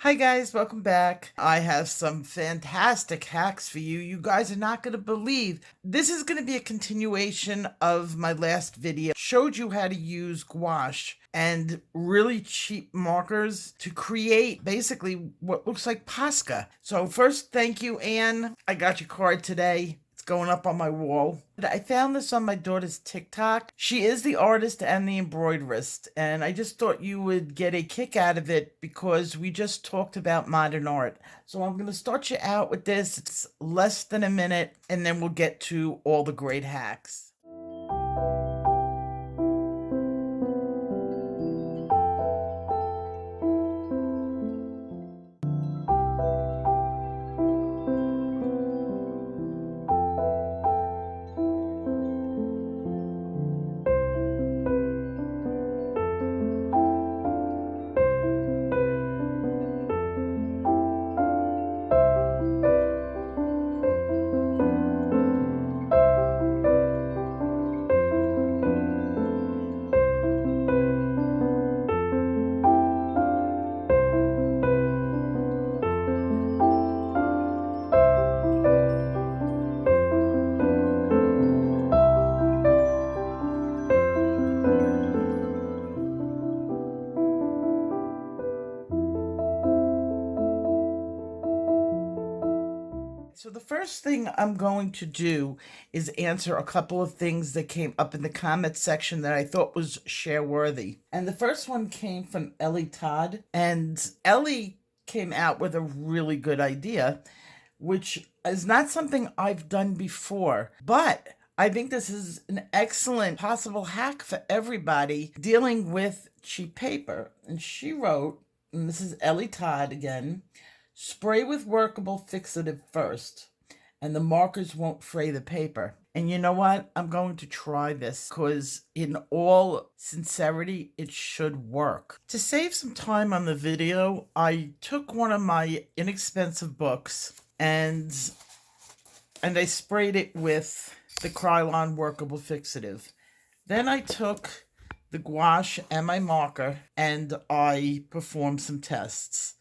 Hi guys, welcome back. I have some fantastic hacks for you. You guys are not going to believe. This is going to be a continuation of my last video. Showed you how to use gouache and really cheap markers to create basically what looks like Posca. So first, thank you, Anne. I got your card today. Going up on my wall. I found this on my daughter's TikTok. She is the artist and the embroiderist, and I just thought you would get a kick out of it because we just talked about modern art. So I'm going to start you out with this. It's less than a minute, and then we'll get to all the great hacks. So the first thing I'm going to do is answer a couple of things that came up in the comments section that I thought was share worthy. And the first one came from Ellie Todd. And Ellie came out with a really good idea, which is not something I've done before. But I think this is an excellent possible hack for everybody dealing with cheap paper. And she wrote, and this is Ellie Todd again, spray with workable fixative first, and the markers won't fray the paper. And you know what? I'm going to try this because in all sincerity, it should work. To save some time on the video, I took one of my inexpensive books and I sprayed it with the Krylon workable fixative. Then I took the gouache and my marker and I performed some tests.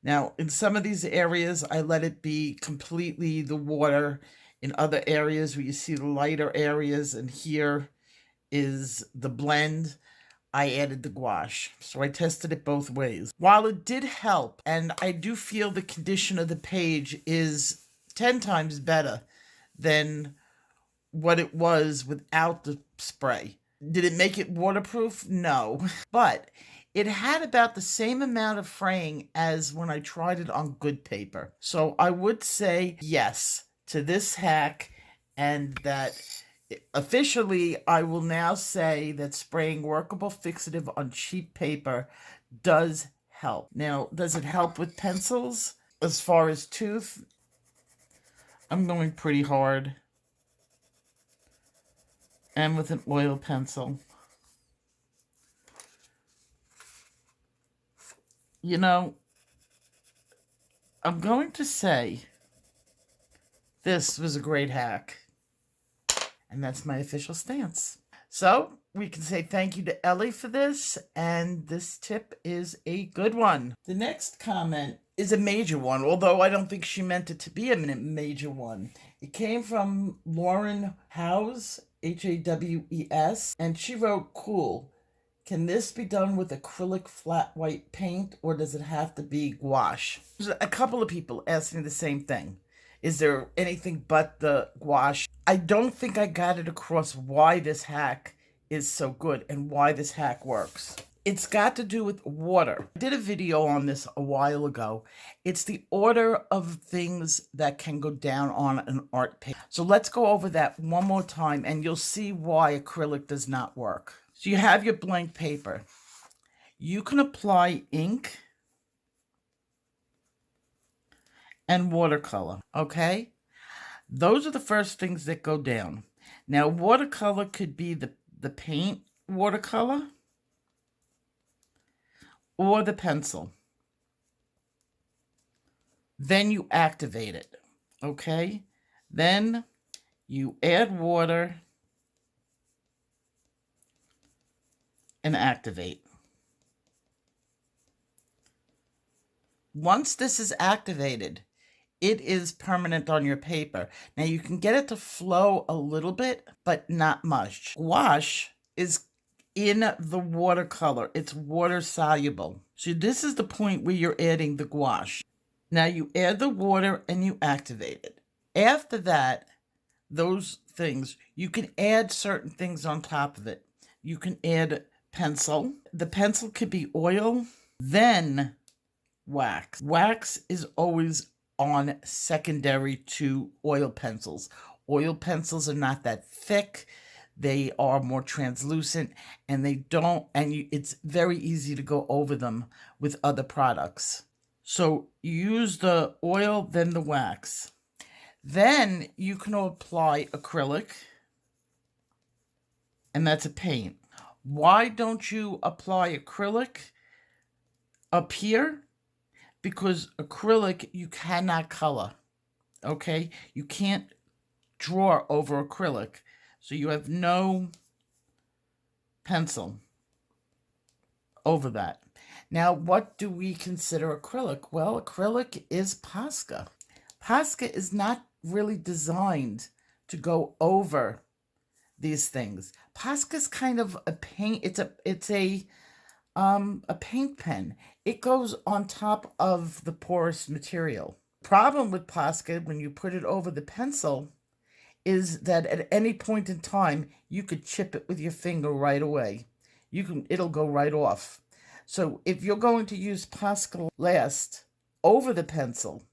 Now, in some of these areas, I let it be completely the water. In other areas where you see the lighter areas, and here is the blend, I added the gouache. So I tested it both ways. While it did help, and I do feel the condition of the page is 10 times better than what it was without the spray. Did it make it waterproof? No. But it had about the same amount of fraying as when I tried it on good paper. So I would say yes to this hack, and that officially I will now say that spraying workable fixative on cheap paper does help. Now, does it help with pencils? As far as tooth, I'm going pretty hard. And with an oil pencil. You know, I'm going to say this was a great hack. And that's my official stance. So we can say thank you to Ellie for this. And this tip is a good one. The next comment is a major one, although I don't think she meant it to be a major one. It came from Lauren Howes, Hawes, and she wrote, cool. Can this be done with acrylic flat white paint, or does it have to be gouache? There's a couple of people asking the same thing. Is there anything but the gouache? I don't think I got it across why this hack is so good and why this hack works. It's got to do with water. I did a video on this a while ago. It's the order of things that can go down on an art page. So let's go over that one more time and you'll see why acrylic does not work. So you have your blank paper. You can apply ink and watercolor, okay? Those are the first things that go down. Now, watercolor could be the paint watercolor or the pencil. Then you activate it, okay? Then you add water and activate. Once this is activated, it is permanent on your paper. Now you can get it to flow a little bit, but not much. Gouache is in the watercolor. It's water soluble. So this is the point where you're adding the gouache. Now you add the water and you activate it. After that, those things, you can add certain things on top of it. You can add pencil. The pencil could be oil, then wax. Wax is always on secondary to oil pencils. Oil pencils are not that thick. They are more translucent, and it's very easy to go over them with other products. So you use the oil, then the wax. Then you can apply acrylic, and that's a paint. Why don't you apply acrylic up here? Because acrylic you cannot color, okay? You can't draw over acrylic, so you have no pencil over that. Now, what do we consider acrylic? Well, acrylic is Posca. Posca is not really designed to go over these things. Posca is kind of a paint. It's a paint pen. It goes on top of the porous material. Problem with Posca, when you put it over the pencil, is that at any point in time you could chip it with your finger right away. It'll go right off. So if you're going to use Posca last over the pencil,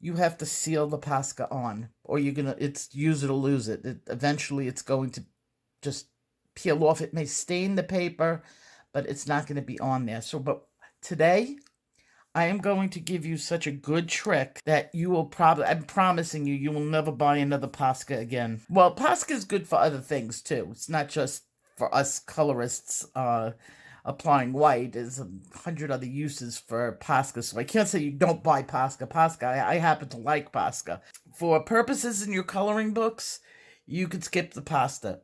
you have to seal the Posca on, or it's use it or lose it. Eventually it's going to just peel off. It may stain the paper, but it's not going to be on there. But today, I am going to give you such a good trick that I'm promising you will never buy another Posca again. Well, Posca is good for other things too. It's not just for us colorists applying white. There's 100 other uses for Posca, so I can't say you don't buy Posca. I happen to like Posca. For purposes in your coloring books, you could skip the pasta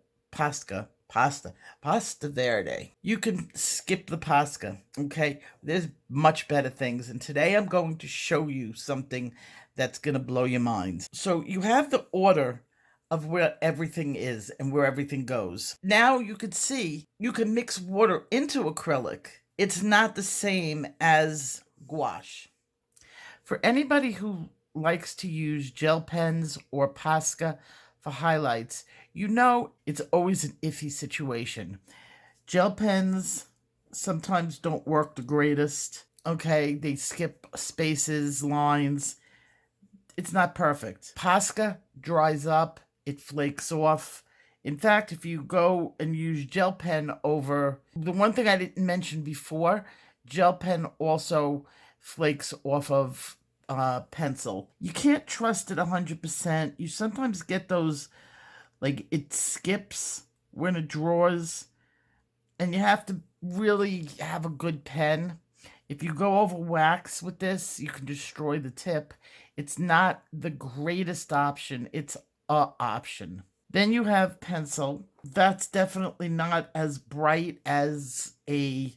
verde. You can skip the Posca, okay? There's much better things, and today I'm going to show you something that's going to blow your mind. So you have the order of where everything is and where everything goes. Now you can see you can mix water into acrylic. It's not the same as gouache. For anybody who likes to use gel pens or Posca for highlights, you know it's always an iffy situation. Gel pens sometimes don't work the greatest. Okay, they skip spaces, lines. It's not perfect. Posca dries up. It flakes off. In fact, if you go and use gel pen over... The one thing I didn't mention before, gel pen also flakes off of pencil. You can't trust it 100%. You sometimes get those, like, it skips when it draws, and you have to really have a good pen. If you go over wax with this, you can destroy the tip. It's not the greatest option. It's a option. Then you have pencil. That's definitely not as bright as a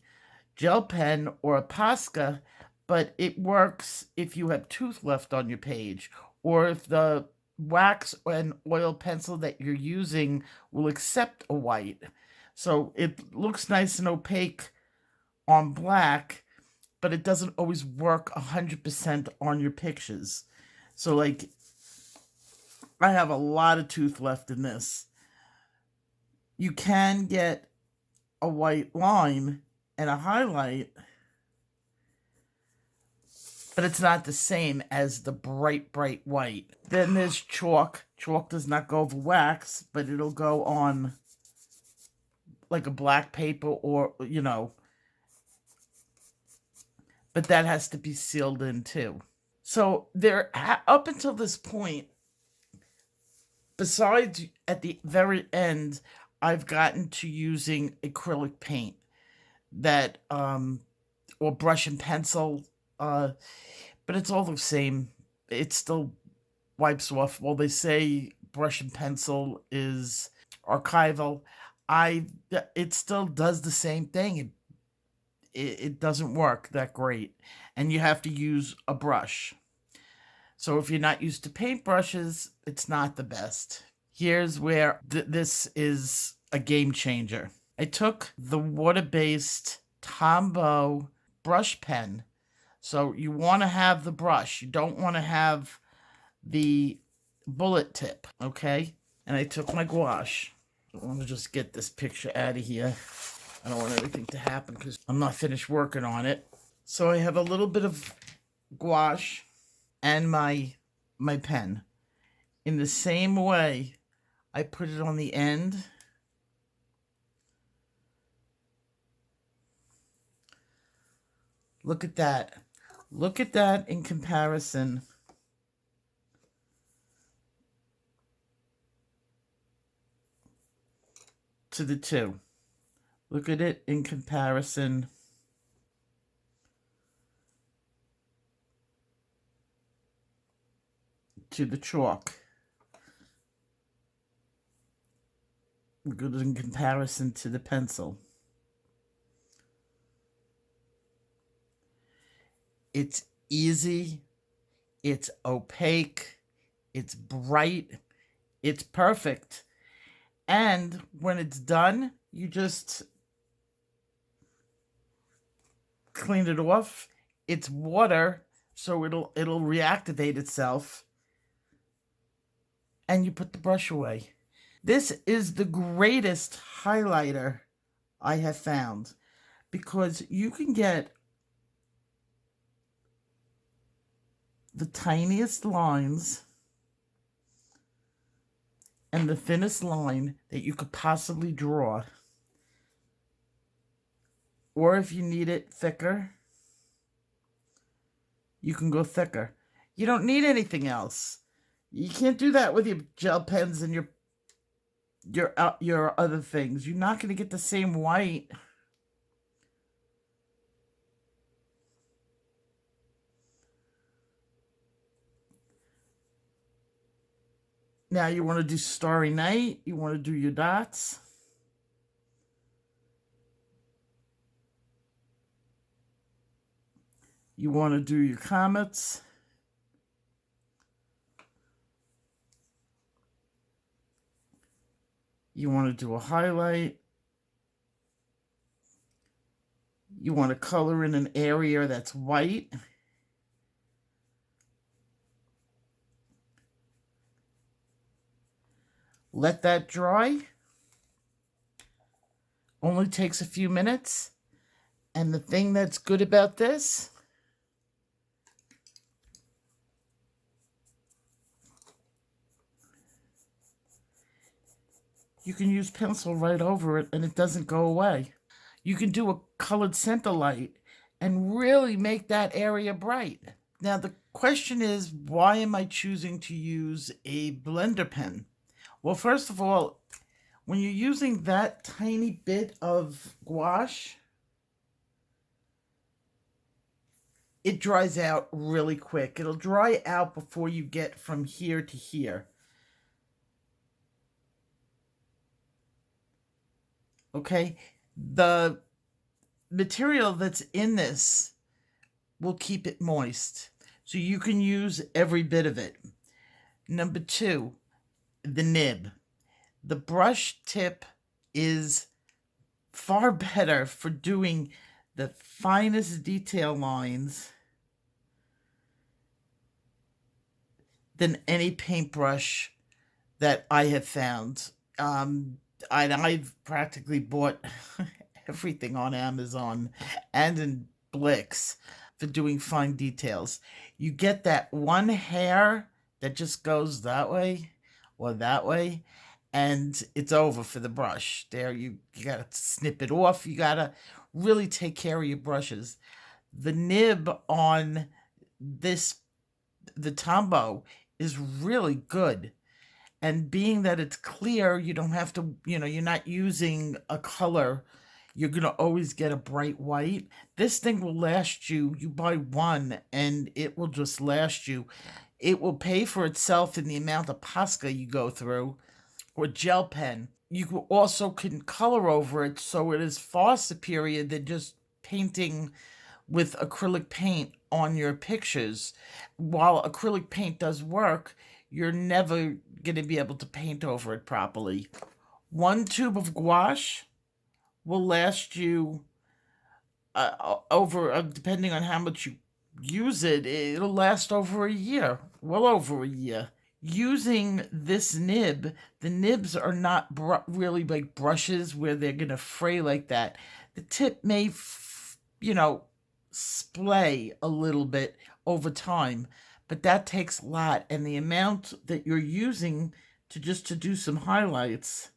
gel pen or a Posca, but it works if you have tooth left on your page, or if the wax and oil pencil that you're using will accept a white. So it looks nice and opaque on black, but it doesn't always work 100% on your pictures. So, like, I have a lot of tooth left in this. You can get a white line and a highlight, but it's not the same as the bright, bright white. Then there's chalk. Chalk does not go over wax, but it'll go on like a black paper or, but that has to be sealed in too. So up until this point, besides at the very end, I've gotten to using acrylic paint that, or brush and pencil, but it's all the same. It still wipes off. Well, they say brush and pencil is archival. It still does the same thing. it doesn't work that great. And you have to use a brush. So if you're not used to paintbrushes, it's not the best. Here's where this is a game changer. I took the water-based Tombow brush pen. So you want to have the brush. You don't want to have the bullet tip, okay? And I took my gouache. I want to just get this picture out of here. I don't want anything to happen because I'm not finished working on it. So I have a little bit of gouache and my pen. In the same way, I put it on the end. Look at that. Look at that in comparison to the two. Look at it in comparison to the chalk. Look at it in comparison to the pencil. It's easy, it's opaque, it's bright, it's perfect. And when it's done, you just clean it off. It's water, so it'll reactivate itself. And you put the brush away. This is the greatest highlighter I have found because you can get the tiniest lines and the thinnest line that you could possibly draw. Or if you need it thicker, you can go thicker. You don't need anything else. You can't do that with your gel pens and your other things. You're not going to get the same white. Now you want to do Starry Night. You want to do your dots. You want to do your comets. You want to do a highlight. You want to color in an area that's white. Let that dry. Only takes a few minutes. And the thing that's good about this, you can use pencil right over it and it doesn't go away. You can do a colored center light and really make that area bright. Now the question is, why am I choosing to use a blender pen? Well, first of all, when you're using that tiny bit of gouache, it dries out really quick. It'll dry out before you get from here to here. Okay, the material that's in this will keep it moist. So you can use every bit of it. Number two, the nib. The brush tip is far better for doing the finest detail lines than any paintbrush that I have found. I've practically bought everything on Amazon and in Blix for doing fine details. You get that one hair that just goes that way or that way, and it's over for the brush. There, you gotta snip it off. You gotta really take care of your brushes. The nib on this, the Tombow, is really good. And being that it's clear, you don't have to, you're not using a color. You're going to always get a bright white. This thing will last you. You buy one and it will just last you. It will pay for itself in the amount of Posca you go through or gel pen. You also can color over it, so it is far superior than just painting with acrylic paint on your pictures. While acrylic paint does work, you're never going to be able to paint over it properly. One tube of gouache will last you over, depending on how much you use it, it'll last over a year, well over a year. Using this nib, the nibs are not really like brushes where they're going to fray like that. The tip may, splay a little bit over time, but that takes a lot. And the amount that you're using to do some highlights,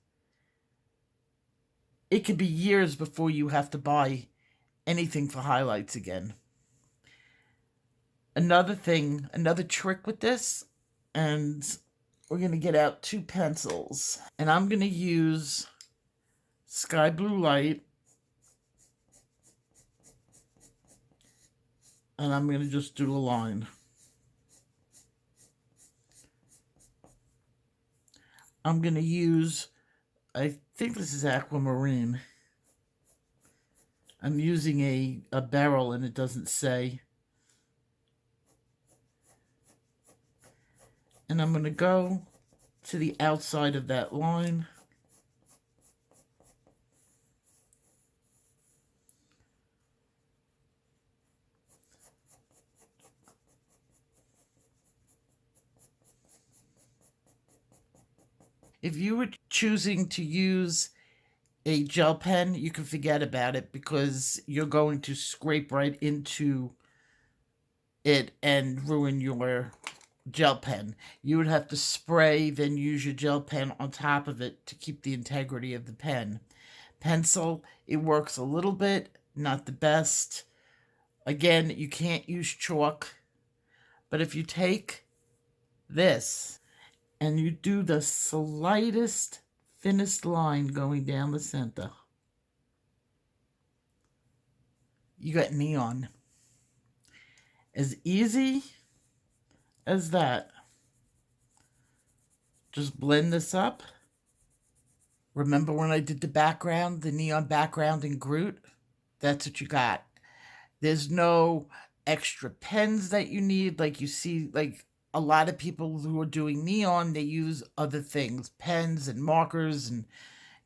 it could be years before you have to buy anything for highlights again. Another trick with this, and we're going to get out 2 pencils, and I'm going to use Sky Blue Light, and I'm going to just do a line. I'm going to use, I think this is aquamarine. I'm using a barrel and it doesn't say. And I'm going to go to the outside of that line. If you were choosing to use a gel pen, you can forget about it because you're going to scrape right into it and ruin your gel pen. You would have to spray, then use your gel pen on top of it to keep the integrity of the pen. Pencil, it works a little bit, not the best. Again, you can't use chalk, but if you take this and you do the slightest, thinnest line going down the center, you got neon. As easy as that. Just blend this up. Remember when I did the background, the neon background in Groot? That's what you got. There's no extra pens that you need. Like you see, like a lot of people who are doing neon, they use other things, pens and markers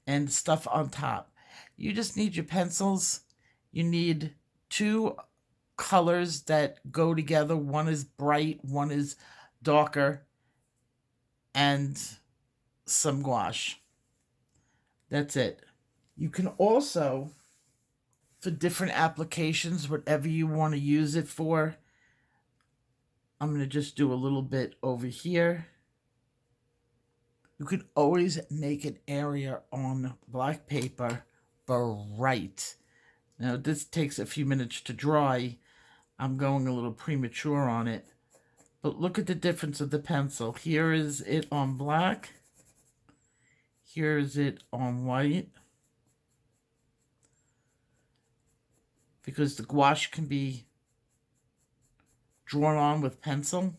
and stuff on top. You just need your pencils. You need 2 colors that go together. One is bright, one is darker, and some gouache. That's it. You can also, for different applications, whatever you want to use it for, I'm going to just do a little bit over here. You could always make an area on black paper bright. Now, this takes a few minutes to dry. I'm going a little premature on it. But look at the difference of the pencil. Here is it on black. Here is it on white. Because the gouache can be drawn on with pencil.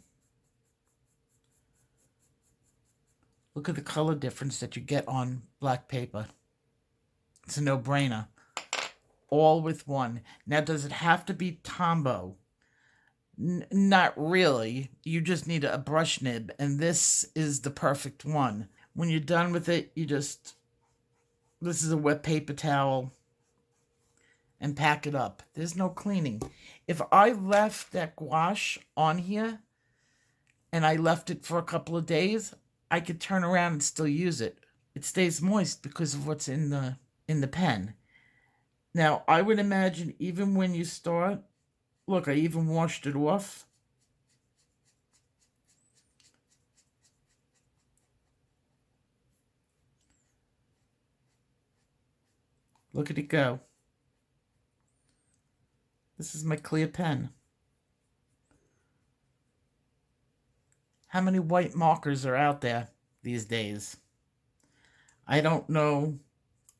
Look at the color difference that you get on black paper. It's a no-brainer. All with one. Now, does it have to be Tombow? Not really. You just need a brush nib, and this is the perfect one. When you're done with it, this is a wet paper towel, and pack it up. There's no cleaning. If I left that gouache on here, and I left it for a couple of days, I could turn around and still use it. It stays moist because of what's in the pen. Now, I would imagine even when you start, look, I even washed it off. Look at it go. This is my clear pen. How many white markers are out there these days? I don't know.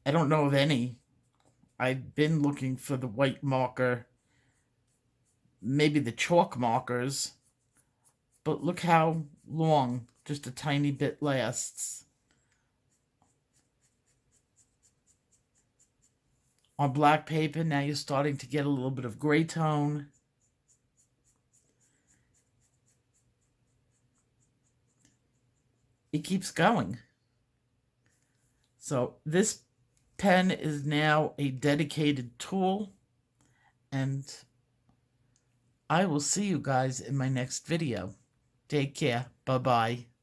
I don't know of any. I've been looking for the white marker, maybe the chalk markers, but look how long just a tiny bit lasts. on black paper. Now you're starting to get a little bit of gray tone. It keeps going. So this pen is now a dedicated tool, and I will see you guys in my next video. Take care. Bye-bye.